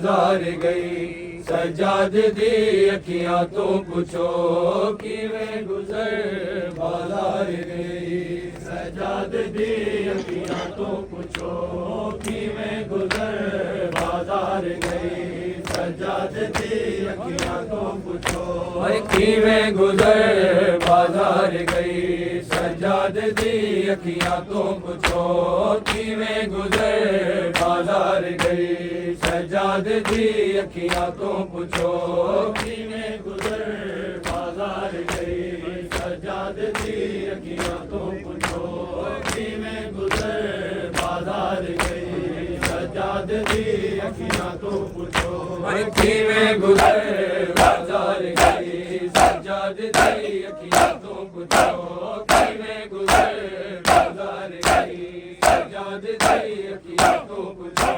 بازار گئی سجاد دی اکھیاں تو پوچھو کیویں گزر بازار گئی سجاد دی اکھیاں تو پوچھو کیویں گزر بازار گئی سجاد دی اکھیاں تو پوچھو کیویں گزر بازار گئی سجاد دی اکھیاں تو پوچھو کیویں گزر بازار گئی سجاد دی اکھیاں تو پوچھو کیویں گزر بازار گئی سجاد دی اکھیاں تو پوچھو کیویں گزر بازار گئی سجاد دی اکھیاں تو پوچھو کیویں گزر بازار گئی سجاد دی اکھیاں تو پوچھو کیویں گزر بازار گئی سجاد دی اکھیاں تو پوچھو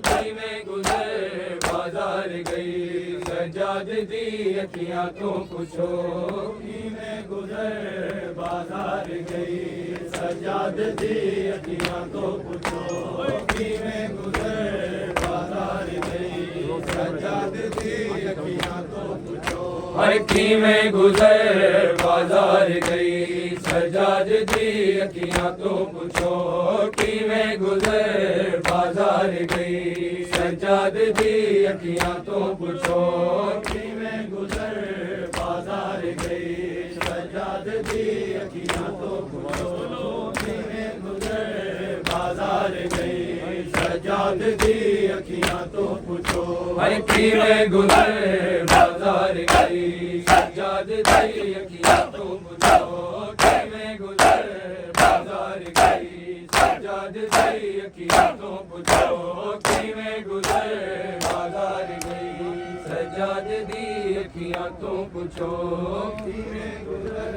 کیویں گزر بازار گئی سجاد دی اکھیاں تو پوچھو کیویں گزر بازار گئی سجاد دی اکھیاں تو پوچھو کیویں گزر بازار گئی سجاد دی اکھیاں تو پوچھو کیویں گزر بازار گئی سجاد دی اکھیاں تو پوچھو کیویں گزر بازار گئی سجاد دی اکھیاں تو پوچھو کیویں گزر بازار گئی سجاد دی اکھیاں تو پوچھو کیویں گزر بازار گئی سجاد دی اکھیاں تو پوچھو کیویں گزر بازار گئی سجاد دی اکھیاں تو پوچھو کیویں گزر بازار گئی سجاد دی اکھیاں تو پوچھو کیویں گزر بازار گئی سجاد دی اکھیاں تو پوچھو کیویں گزر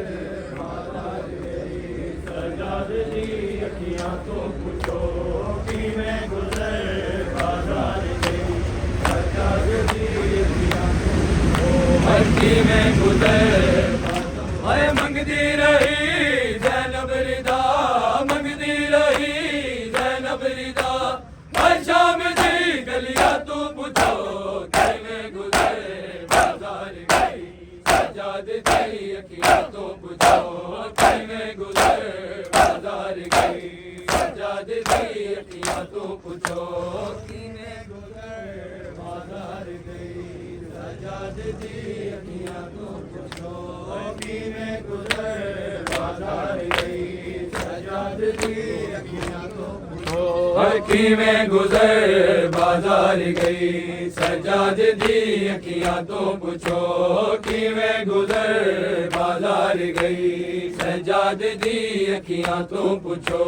بازار گئی سجاد دی اکھیاں تو پوچھو کیویں گزر بازار گئی سجاد دی اکھیاں تو کیویں گزر اے منگدی رہی زینب رضا منگدی رہی زینب رضا ہر شام دی گلیاں تو پوچھو کیویں گزر بازار گئی سجاد دی اکھیاں تو پوچھو کیویں گزر بازار گئی سجاد دی اکھیاں تو پوچھو کیویں گزر بازار گئی سجاد دی اکھیاں تو پوچھو کیویں گزر بازار گئی سجاد دی اکھیاں تو پوچھو کیویں گزر بازار گئی سجاد دی اکھیاں تو پوچھو کیویں گزر بازار گئی سجاد دی اکھیاں تو پوچھو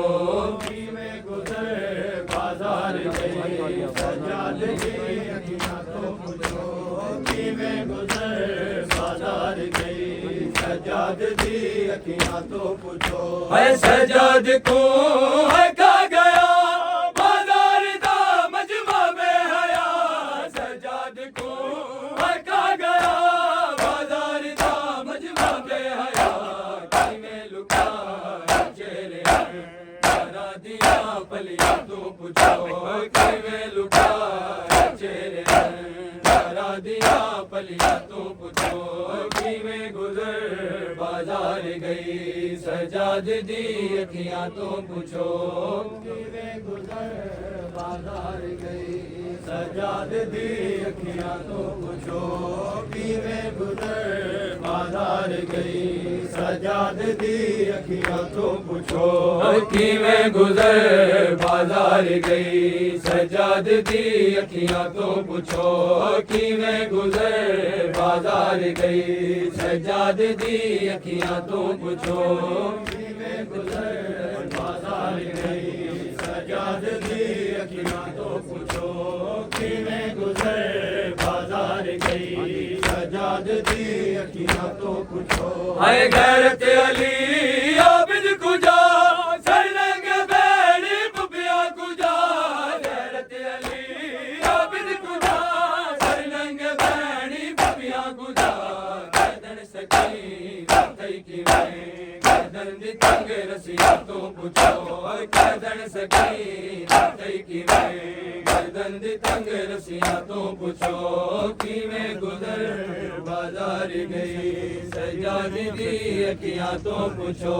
کیویں گزر بازار گئی سجاد دی اکھیاں تو پوچھو کیویں گزر بازار گئی سجاد دی اکھیاں تو پوچھو اے سجاد کو ہے کھا گیا بازار دا مجمع بے حیا سجاد کو ہے کھا گیا بازار دا مجمع بے حیا کیویں لکا چہرے سارا دیا پلیاں تو پوچھو کیویں لکا چہرے سارا دیا پلیاں تو پوچھو کیویں گزر بازار گئی سجاد دی اکھیاں تو پوچھو کیویں گزر بازار گئی سجاد دی اکھیاں تو پوچھو کیویں گزر بازار گئی سجاد دی اکھیاں تو پوچھو کیویں گزر بازار گئی سجاد دی اکھیاں تو پوچھو کیویں گزر بازار گئی سجاد دی اکھیاں تو پوچھو کیویں گزر بازار گئی سجاد دی اکھیاں تو پوچھو کیویں گزر بازار گئی سجاد دی اکھیاں تو پوچھو اے غیرت علی عابد کجا سرنگ بیڑی ببیا کجا غیرت علی عابد کجا سرنگ بیڑی ببیا کجا گردن سکی راتئی کی میں گردن دی تنگ رسیا تو پوچھو کردن سکینہ تئی کیویں گردن دی تنگ رسیا تو پوچھو کیویں گزر بازار گئی سجادی دی اکھیاں تو پوچھو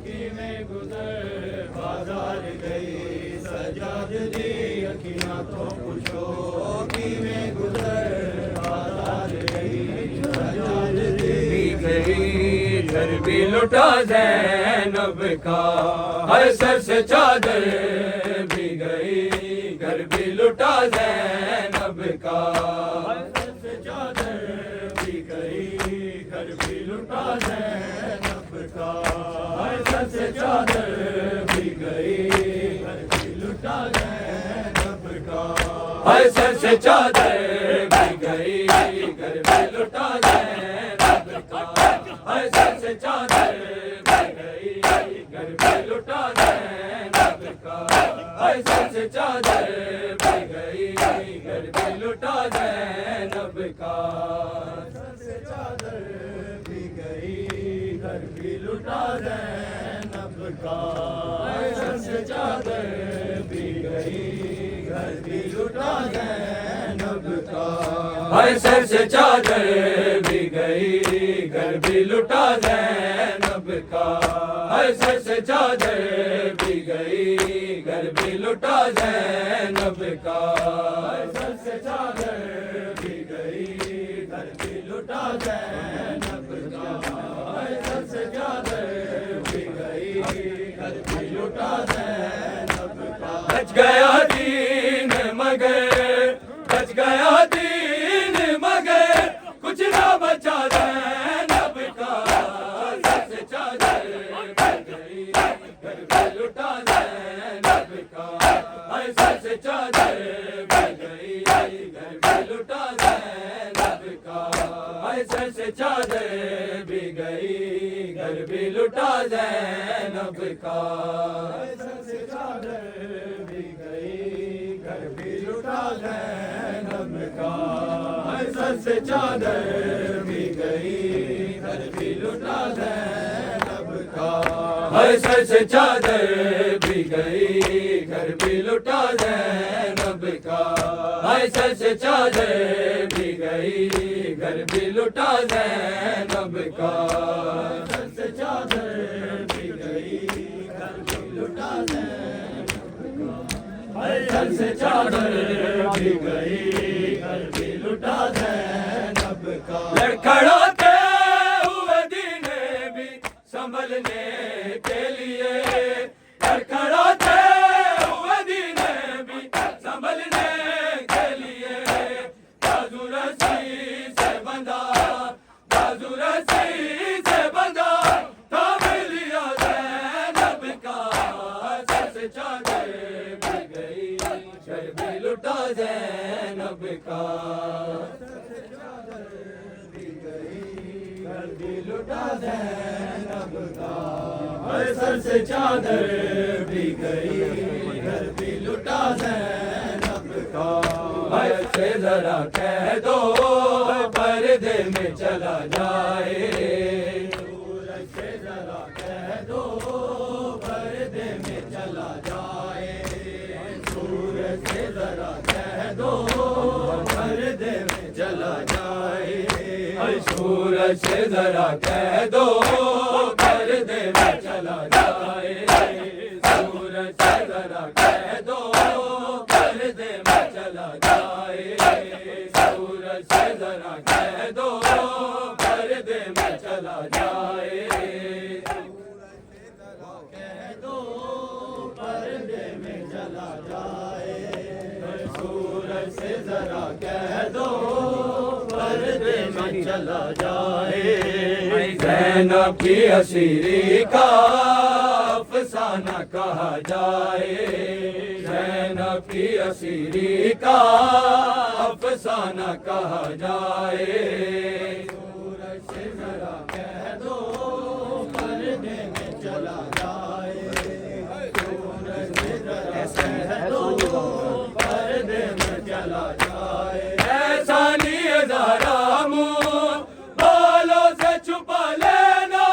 کیویں گزر بازار گئی سجاد دی اکھیاں تو پوچھو کیویں گزر بازار گئی سجاد دی گئی گھر بھی لٹا زینب کا ہر سر سے چادر بھی گئی گھر بھی لٹا زینب کا ہر سر سے چادر بھی گئی گھر بھی لٹا زینب کا ہر سر سے چادر بھی گئی گھر بھی لٹا زینب کا ہر سر سے چادر بھی گئی گھر بھی لٹا زینب کا ہر سر سے چادر بھی گئی گھر بھی لٹا زینب کا ہر سر سے چادر بھی گئی گھر بھی لٹا زینب کا سر سے چادر بھی گئی گھر بھی لٹا زینب کا سر سے چادر بھی گئی گھر بھی لٹا زینب کا ہر سر سے چادر بھی گئی گھر بھی لٹا زینب کا ہر سر سے چادر بھی گئی گھر بھی لٹا زینب کا ہر سر سے چادر بھی گئی گھر بھی لٹا زینب کا ہر سر سے چادر بھی گئی گھر بھی لٹا زینب کا بچ گیا دین مگر بچ گیا دین مگر کچھ نہ بچا زینب کا سر سے چادر بھی گئی گھر بھی لٹا زینب کا ہر سر سے چادر بھی گئی گھر بھی لٹا زینب کا ہر سر سے چادر بھی گئی گھر بھی لٹا زینب کا ہر سر سے چادر بھی گئی گھر بھی لٹا زینب کا ہر سر سے چادر بھی گئی گھر بھی لٹا زینب کا ہر سر سے چادر بھی گئی گھر بھی لٹا زینب کا ہر سر سے چادر بھی گئی گھر بھی لٹا زینب کا سر سے چادر بھی گئی گھر بھی لٹا زینب کا ہر سر سے چادر بھی گئی گھر بھی لٹا زینب کا لڑکھڑاتے ہوئے دین بھی سنبھلنے کے لیے لڑکھڑاتے ہوئے دین بھی سنبھلنے کے لیے بازو رسی سے بندھا بازو رسی سے بندھا تھام لیا زینب کا سر سے چادر بھی گئی گھر بھی لٹا زینب کا سر سے چادر بھی گئی گھر بھی لٹا زینب کا ہر سر سے چادر بھی گئی گھر بھی لٹا زینب کا ہر سے ذرا کہہ دو پردے میں چلا جائے سورج سے ذرا کہہ دو پردے میں چلا جائے سورج سے ذرا کہہ دو پردے میں چلا جائے سورج سے ذرا کہہ دو پردے میں چلا جائے سورج سے ذرا کہہ دو پردے میں چلا جائے سورج سے ذرا کہہ دو پردے میں چلا جائے کہہ دو پردے میں چلا جائے سورج سے ذرا کہہ دو پردے میں چلا جائے زینب کی اسیری کا افسانہ کہا جائے زینب کی اسیری کا افسانہ کہا جائے سورج سے ذرا کہہ دو پردے میں چلا جائے سورج سے ذرا کہہ دو پردے میں چلا جائے ایسا نہیں ذرا منہ بالوں سے چھپا لینا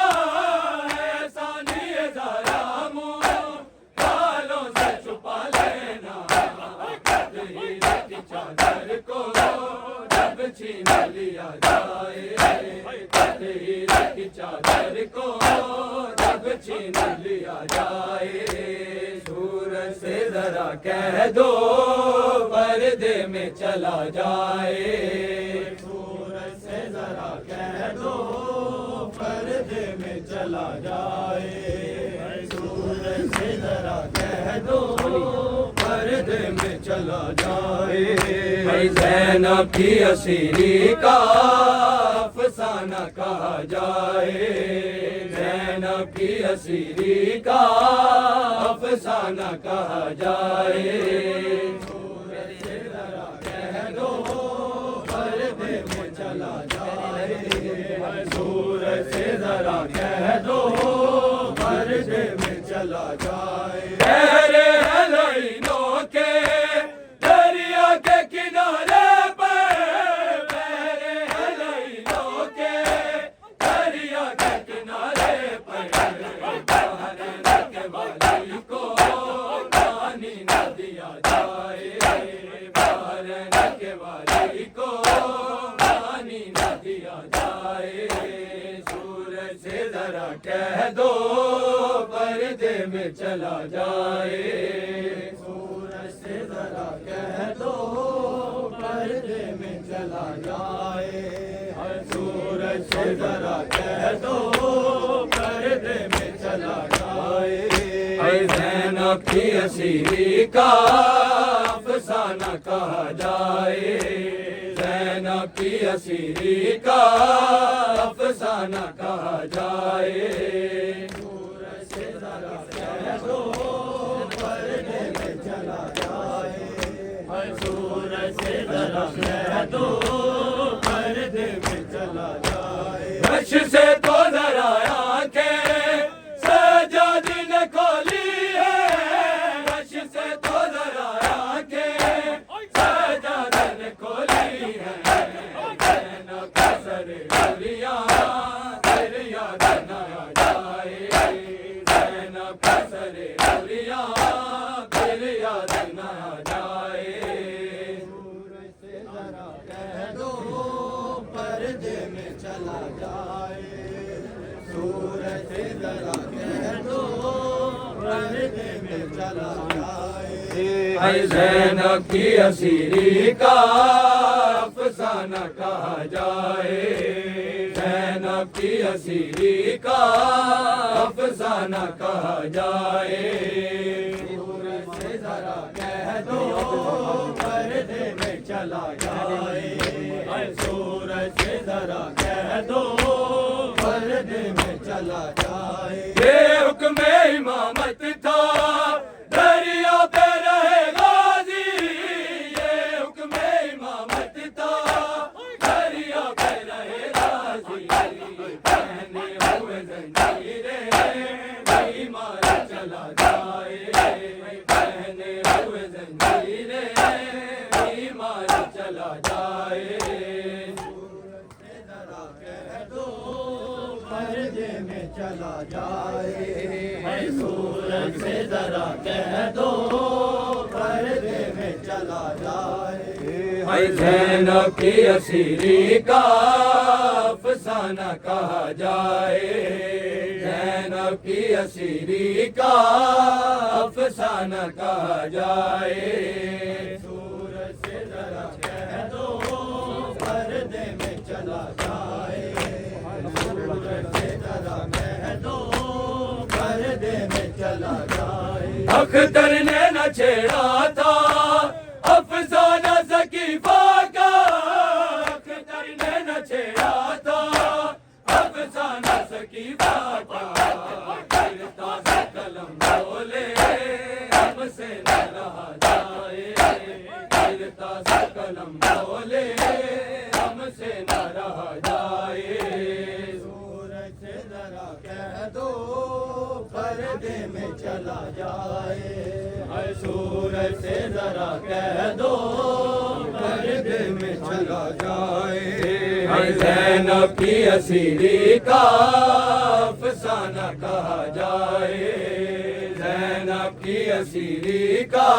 ایسا لیا جائے، تحریر کی چادر کو جب چھین لیا جائے، سورج سے ذرا کہہ دو پردے میں چلا جائے، سورج سے ذرا کہہ دو پردے میں چلا جائے، سورج سے ذرا کہہ دو پردے میں چلا جائے، زینب کی اسیری کا افسانہ کہا جائے، زینب کی اسیری کا افسانہ کہا جائے، سورج سے ذرا کہہ دو پردے میں چلا جائے، سورج سے ذرا کہہ دو پردے میں چلا جائے، پہرے لائنوں کے دریا کے کنارے پر، پہرے لائنوں کے دریا کے کنارے پر، باہر رکھنے والی کو پانی نہ دیا جائے، باہر رکھنے والی کو پانی نہ دیا جائے، سورج سے ذرا کہہ دو پردے میں چلا جائے، سورج سے ذرا کہہ دو پردے میں چلا جائے، سورج سے ذرا کہہ دو پردے میں چلا جائے، زینب کی اسیری کا افسانہ کہا جائے، زینب کی اسیری کا افسانہ کہا جائے، سورج سے ذرا کہہ دو پردے میں چلا جائے، سورج سے ذرا کہہ دو پردے میں چلا جائے، رش سے تو ذرا آنکھیں سجاد نے کھولی ہے، رش سے تو ذرا آنکھیں سجاد نے کھولی ہے، زینب کا سر ڈولیاں پھر یاد نہ آ جائے، زینب کا سر ڈولیاں پھر یاد نہ آ جائے، سورج سے ذرا کہہ دو پردے میں چلا جائے، سورج سے ذرا کہہ دو پردے میں چلا جائے، زینب کی اسیری کا افسانہ کہا جائے، زینب کی اسیری کا افسانہ کہا جائے، سورج سے ذرا کہہ دو پردے میں چلا جائے، سورج سے ذرا کہہ دو پردے میں چلا جائے، یہ حکم امامت تھا دریا پہ رہے غازی، یہ حکم امامت تھا دریا پہ رہے غازی، پہنے ہوئے زنجیریں بیمار چلا جائے، پہنے ہوئے زنجیریں بیمار چلا جائے، سورج سے ذرا کہہ دو پردے میں چلا جائے، سورج سے ذرا کہہ دو پردے میں چلا جائے، زینب کی اسیری کا افسانہ کہا جائے، زینب کی اسیری کا افسانہ کہا جائے، سورج سے ذرا کہہ دو پردے میں چلا جائے، سورج سے ذرا کہہ دو پردے میں چلا جائے، اختر نے نہ چھیڑا تھا افسانہ ثقیفہ کا، اختر نے نہ چھیڑا تھا افسانہ ثقیفہ کا، گرتا سا قلم بولے ہم سے نہ رہا جائے، گرتا سا قلم بولے ہم سے نہ رہا جائے، سورج سے ذرا کہہ دو پردے میں چلا جائے، سورج سے ذرا کہہ دو پردے میں چلا جائے، زینب کی اسیری کا افسانہ کہا جائے، زینب کی اسیری کا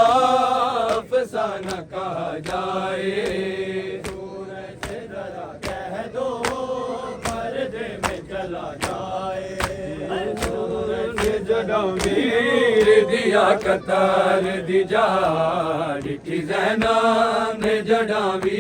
افسانہ کہا جائے، سورج سے ذرا کہہ ਵੀਰ ਦਿਆ ਕਤਾਰ ਦੀ ਜਾ ਡਿੱਠੀ ਜ਼ੈਨਾ ਨੇ ਜੜਾਂ ਵੀ